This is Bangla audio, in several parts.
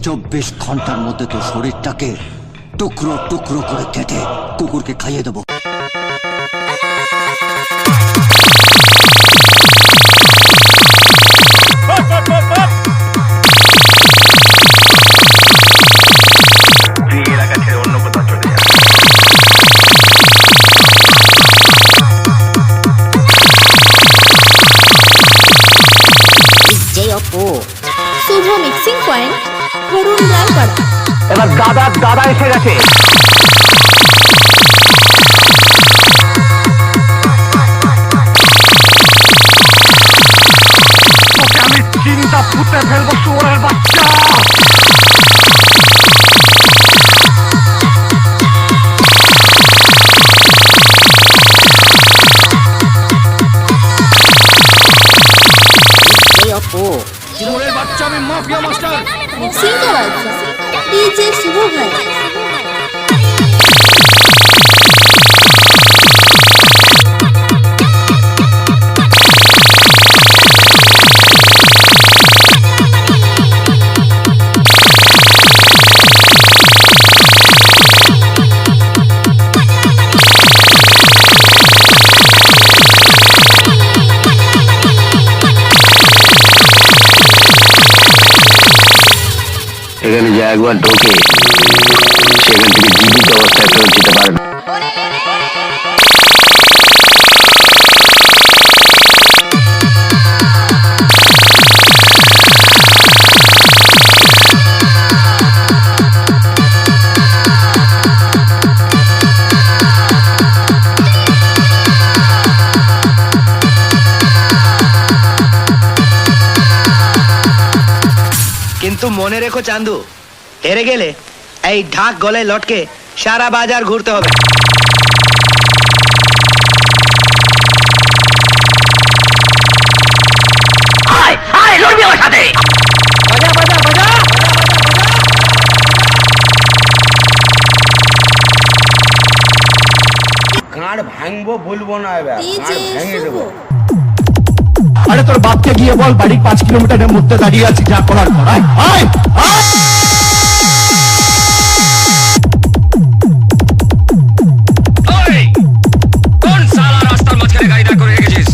24 ঘন্টার মধ্যে তো শরীরটাকে টুকরো টুকরো করে কেটে কুকুরকে খাইয়ে দেবো। শুভ মিক্সিং পয়েন্ট করুন রায়পাড়া। এবার গাদা এসে গেছে। তোকে আমি চিন্তা পুঁতে ফেলবো শুয়োরের বাচ্চা। শুয়োরের বাচ্চা, আমি মাফিয়া মাস্টার। মিক্সিং করাচ্ছে ডিজে শুভ ভাই। এখানে যে একবার ঢোকে সেখান থেকে জীবিত অবস্থায় ফেরত যেতে পারবে। কিন্তু মনে রেখো চান্দু, হেরে গেলে এই ঢাক গলায় লটকে সারা বাজার ঘুরতে হবে। গাঁড় ভাঙবো বলবো না, এবার ডিজে ভেঙে শুভ দেবো। আরে তোর বাপকে গিয়ে বল বাড়ির 5 কিলোমিটারের মধ্যে দাঁড়িয়ে আছি, যা করার কর। কোন সালা রাস্তার মাঝখানে গাড়ি দাঁড় করে রেখেছিস?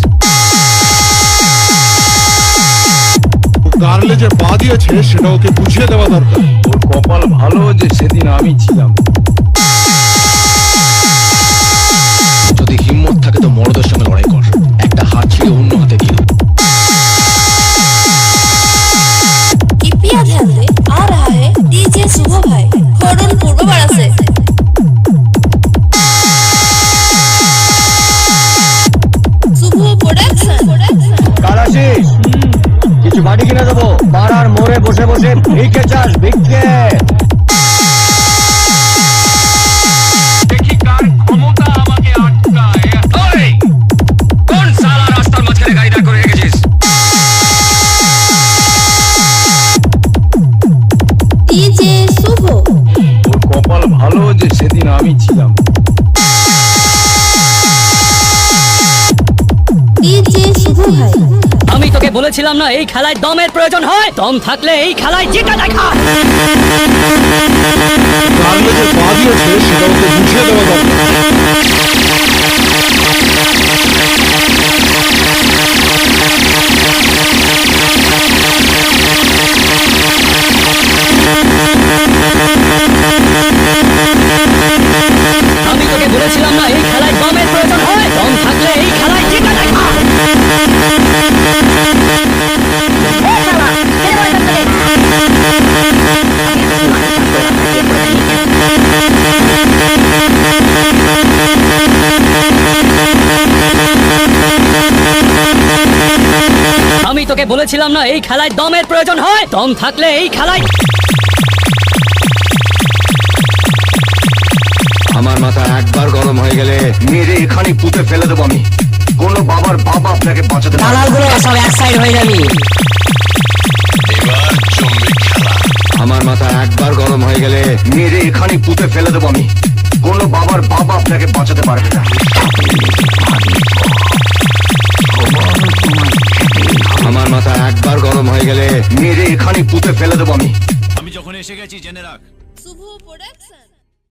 গার্লে যে পা দিয়েছে সেটা ওকে বুঝিয়ে দেওয়া দরকার। ওর কপাল ভালো যে সেদিন আমি ছিলাম। যদি হিম্মত থাকে তো মরদের সঙ্গে লড়াই কর, একটা হাত ছিঁড়ে অন্য হাতে দিল। कृपया ध्यान दें, आ रहा है डीजे शुभ भाई खोडन पूर्वपाड़ा से। शुभ प्रोडक्शन। কালাশিস কিছু বাড়ি কিনে দেবো, পাড়ার মোড়ে বসে বসে ভিক্ষে চাস, ভিক্ষে। দেখি কার ক্ষমতা আমাকে আটকায়। ওই, কোন সালা রাস্তার মাঝখানে গাড়ি দাঁড় করে রেখেছিস? डीजे शुभ। ওর কপাল ভালো যে সেদিন আমি ছিলাম। डीजे शुभ भाई। আমি তোকে বলেছিলাম না এই খেলায় দমের প্রয়োজন হয়, দম থাকলে এই খেলায় জিতে দেখা। গার্লে যে পা দিয়েছে সেটা ওকে বুঝিয়ে দেওয়া দরকার। আমি তোকে বলেছিলাম না এই খেলায় দমের প্রয়োজন হয়, দম থাকলে এই খেলায় জিতে দেখা। আমি তোকে বলেছিলাম না এই খেলায় দমের প্রয়োজন হয়, দম থাকলে এই খেলায়। আমার মাথা একবার গরম হয়ে গেলে মেরে এখানে পুঁতে ফেলে দেবো আমি। কোনো বাবার বাবা আপনাকে বাঁচাতে পারবে না। দালালগুলো সব এক সাইড হয়ে যাবি। এবার জমবে খেলা। আমার মাথা একবার গরম হয়ে গেলে মেরে এখানে পুঁতে ফেলে দেবো আমি। কোনো বাবার বাবা আপনাকে বাঁচাতে পারবে না। আমার মাথা একবার গরম হয়ে গেলে মেরে এখানে পুঁতে ফেলে দেবো আমি। আমি যখন এসে গেছি জেনে রাখ। শুভ প্রোডাকশন।